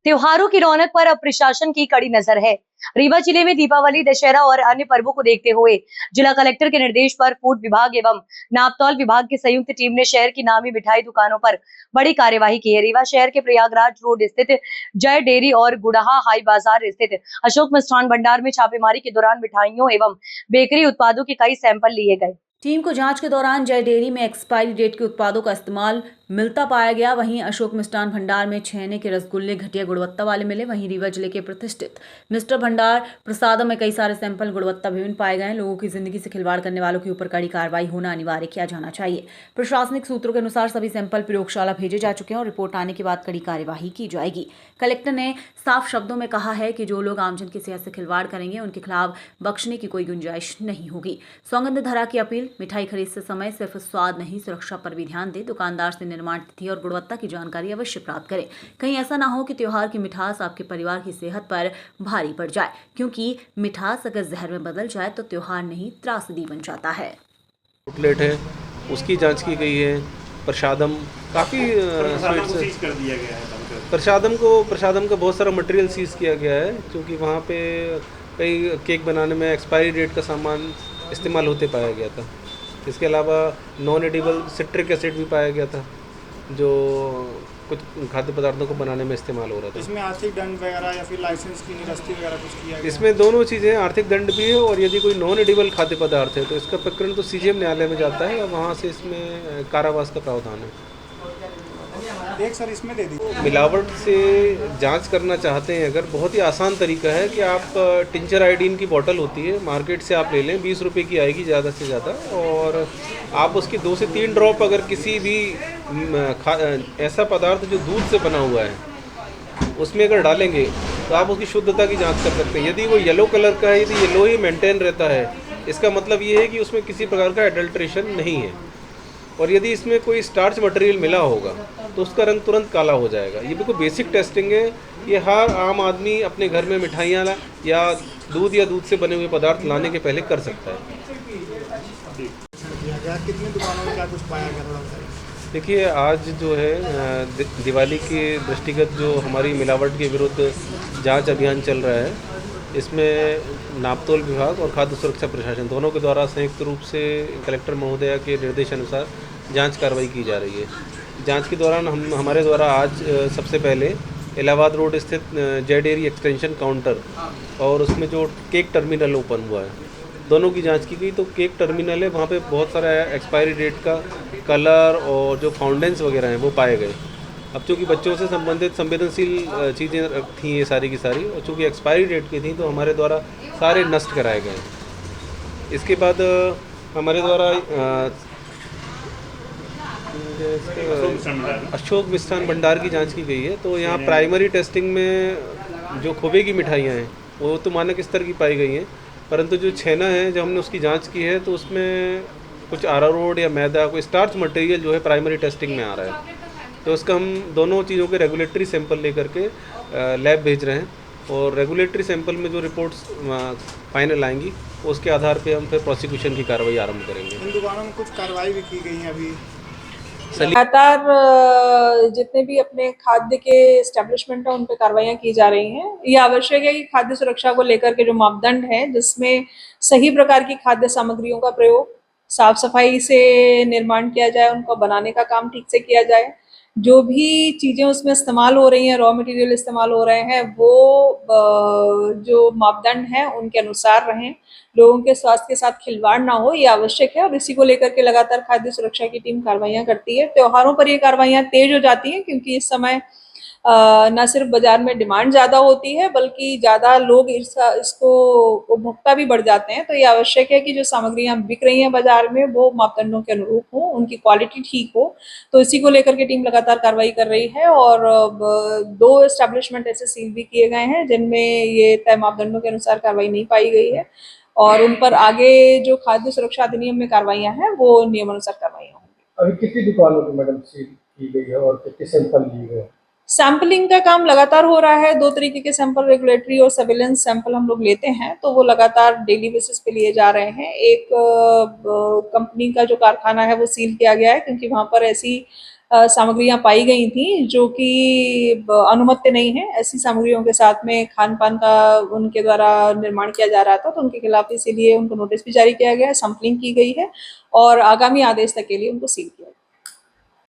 त्योहारों की रौनक पर अब प्रशासन की कड़ी नजर है। रीवा जिले में दीपावली, दशहरा और अन्य पर्वों को देखते हुए जिला कलेक्टर के निर्देश पर फूड विभाग एवं नापतौल विभाग की संयुक्त टीम ने शहर की नामी मिठाई दुकानों पर बड़ी कार्यवाही की है। रीवा शहर के प्रयागराज रोड स्थित जय डेयरी और गुड़हा हाई बाजार स्थित अशोक मिष्ठान भंडार में छापेमारी के दौरान मिठाइयों एवं बेकरी उत्पादों के कई सैंपल लिए गए। टीम को जांच के दौरान जय डेयरी में एक्सपायरी डेट के उत्पादों का इस्तेमाल मिलता पाया गया। वहीं अशोक मिष्ठान भंडार में छेने के रसगुल्ले घटिया गुणवत्ता वाले मिले। वहीं रीवा जिले के प्रतिष्ठित मिस्टर भंडार प्रसादम में कई सारे सैंपल गुणवत्ता विहीन पाए गए। लोगों की जिंदगी से खिलवाड़ करने वालों के ऊपर कड़ी कार्रवाई होना अनिवार्य किया जाना चाहिए। प्रशासनिक सूत्रों के अनुसार सभी सैंपल प्रयोगशाला भेजे जा चुके हैं और रिपोर्ट आने के बाद कड़ी कार्यवाही की जाएगी। कलेक्टर ने साफ शब्दों में कहा है कि जो लोग आमजन की सेहत से खिलवाड़ करेंगे उनके खिलाफ बख्शने की कोई गुंजाइश नहीं होगी। सौगंध धरा की अपील, मिठाई खरीद से समय सिर्फ स्वाद नहीं, सुरक्षा पर भी ध्यान दें। दुकानदार से निर्माण तिथि और गुणवत्ता की जानकारी अवश्य प्राप्त करें। कहीं ऐसा ना हो कि त्योहार की मिठास आपके परिवार की सेहत पर भारी पड़ जाए, क्योंकि मिठास अगर जहर में बदल जाए तो त्योहार नहीं त्रासदी बन जाता है। आउटलेट है, उसकी जांच की गई है। प्रसादम काफ़ी सीज कर दिया गया है। प्रसादम का बहुत सारा मटेरियल सीज किया गया है, क्योंकि वहाँ पे कई केक बनाने में एक्सपायरी डेट का सामान इस्तेमाल होते पाया गया था। इसके अलावा नॉन एडिबल सिट्रिक एसिड भी पाया गया था, जो कुछ खाद्य पदार्थों को बनाने में इस्तेमाल हो रहा था। इसमें आर्थिक दंड वगैरह या फिर लाइसेंस की निरस्ती वगैरह कुछ किया गया? इसमें दोनों चीज़ें, आर्थिक दंड भी है और यदि कोई नॉन एडिबल खाद्य पदार्थ है तो इसका प्रकरण तो सीजीएम न्यायालय में जाता है और वहाँ से इसमें कारावास का प्रावधान है। एक सर इसमें दे दीजिए। मिलावट से जांच करना चाहते हैं अगर, बहुत ही आसान तरीका है कि आप टिंचर आयोडीन की बोतल होती है, मार्केट से आप ले लें, 20 रुपये की आएगी ज़्यादा से ज़्यादा, और आप उसकी 2 से 3 ड्रॉप अगर किसी भी ऐसा पदार्थ जो दूध से बना हुआ है उसमें अगर डालेंगे तो आप उसकी शुद्धता की जांच कर सकते हैं। यदि वो येलो कलर का है, यदि येलो ही मेंटेन रहता है, इसका मतलब ये है कि उसमें किसी प्रकार का एडल्ट्रेशन नहीं है। और यदि इसमें कोई स्टार्च मटेरियल मिला होगा तो उसका रंग तुरंत काला हो जाएगा। ये बिल्कुल बेसिक टेस्टिंग है। ये हर आम आदमी अपने घर में मिठाइयाँ या दूध से बने हुए पदार्थ लाने के पहले कर सकता है। कितनी दुकानों में क्या कुछ पाया गया, थोड़ा बताइए। देखिए, आज जो है दिवाली के दृष्टिगत जो हमारी मिलावट के विरुद्ध जांच अभियान चल रहा है, इसमें नापतोल विभाग और खाद्य सुरक्षा प्रशासन दोनों के द्वारा संयुक्त रूप से कलेक्टर महोदया के निर्देशानुसार जांच कार्रवाई की जा रही है। जांच के दौरान हमारे द्वारा आज सबसे पहले इलाहाबाद रोड स्थित जय डेयरी एक्सटेंशन काउंटर और उसमें जो केक टर्मिनल ओपन हुआ है, दोनों की जांच की गई। तो केक टर्मिनल है, वहाँ पे बहुत सारा एक्सपायरी डेट का कलर और जो फाउंडेंस वगैरह हैं वो पाए गए। अब चूँकि बच्चों से संबंधित संवेदनशील चीज़ें थी ये सारी की सारी, और चूँकि एक्सपायरी डेट की थी तो हमारे द्वारा सारे नष्ट कराए गए। इसके बाद हमारे द्वारा अशोक मिष्ठान भंडार की जांच की गई है। तो यहाँ प्राइमरी टेस्टिंग में जो खोबे की मिठाइयाँ हैं वो तो मानक स्तर की पाई गई हैं, परंतु जो छेना है जो हमने उसकी जांच की है तो उसमें कुछ अरारोट या मैदा, कोई स्टार्च मटेरियल जो है प्राइमरी टेस्टिंग में आ रहा है। तो उसका हम दोनों चीज़ों के रेगुलेटरी सैंपल लेकर के लैब भेज रहे हैं, और रेगुलेटरी सैंपल में जो रिपोर्ट्स फाइनल आएंगी उसके आधार पे हम फिर प्रोसिक्यूशन की कार्रवाई आरंभ करेंगे। इन दुकानों में कुछ कार्रवाई भी की गई है अभी? लगातार जितने भी अपने खाद्य के एस्टेब्लिशमेंट है उन पे कार्रवाइयाँ की जा रही हैं। ये आवश्यक है कि खाद्य सुरक्षा को लेकर के जो मापदंड है, जिसमें सही प्रकार की खाद्य सामग्रियों का प्रयोग, साफ सफाई से निर्माण किया जाए, उनको बनाने का काम ठीक से किया जाए, जो भी चीज़ें उसमें इस्तेमाल हो रही हैं, रॉ मटेरियल इस्तेमाल हो रहे हैं, वो जो मापदंड हैं उनके अनुसार रहें, लोगों के स्वास्थ्य के साथ खिलवाड़ ना हो, ये आवश्यक है। और इसी को लेकर के लगातार खाद्य सुरक्षा की टीम कार्रवाइयां करती है। त्योहारों पर ये कार्रवाइयां तेज हो जाती हैं, क्योंकि इस समय न सिर्फ बाजार में डिमांड ज़्यादा होती है, बल्कि ज़्यादा लोग इसको उपभोक्ता भी बढ़ जाते हैं। तो ये आवश्यक है कि जो सामग्रियां बिक रही हैं बाजार में वो मापदंडों के अनुरूप हो, उनकी क्वालिटी ठीक हो। तो इसी को लेकर के टीम लगातार कार्रवाई कर रही है, और 2 एस्टेब्लिशमेंट ऐसे सील भी किए गए हैं जिनमें ये तय मापदंडों के अनुसार कार्रवाई नहीं पाई गई है, और उन पर आगे जो खाद्य सुरक्षा अधिनियम में कार्रवाइयां हैं वो नियमानुसार कार्रवाइयां होंगी। अभी कितनी दुकानों की मैडम सील की गई है और कितने सैंपल लिए गए? सैंपलिंग का काम लगातार हो रहा है। 2 तरीके के सैंपल, रेगुलेटरी और सर्विलेंस सैंपल हम लोग लेते हैं, तो वो लगातार डेली बेसिस पे लिए जा रहे हैं। एक कंपनी का जो कारखाना है वो सील किया गया है, क्योंकि वहाँ पर ऐसी सामग्रियां पाई गई थी जो कि अनुमत्य नहीं है। ऐसी सामग्रियों के साथ में खान पान का उनके द्वारा निर्माण किया जा रहा था, तो उनके खिलाफ इसीलिए उनको नोटिस भी जारी किया गया है, सैंपलिंग की गई है और आगामी आदेश तक के लिए उनको सील किया गया है।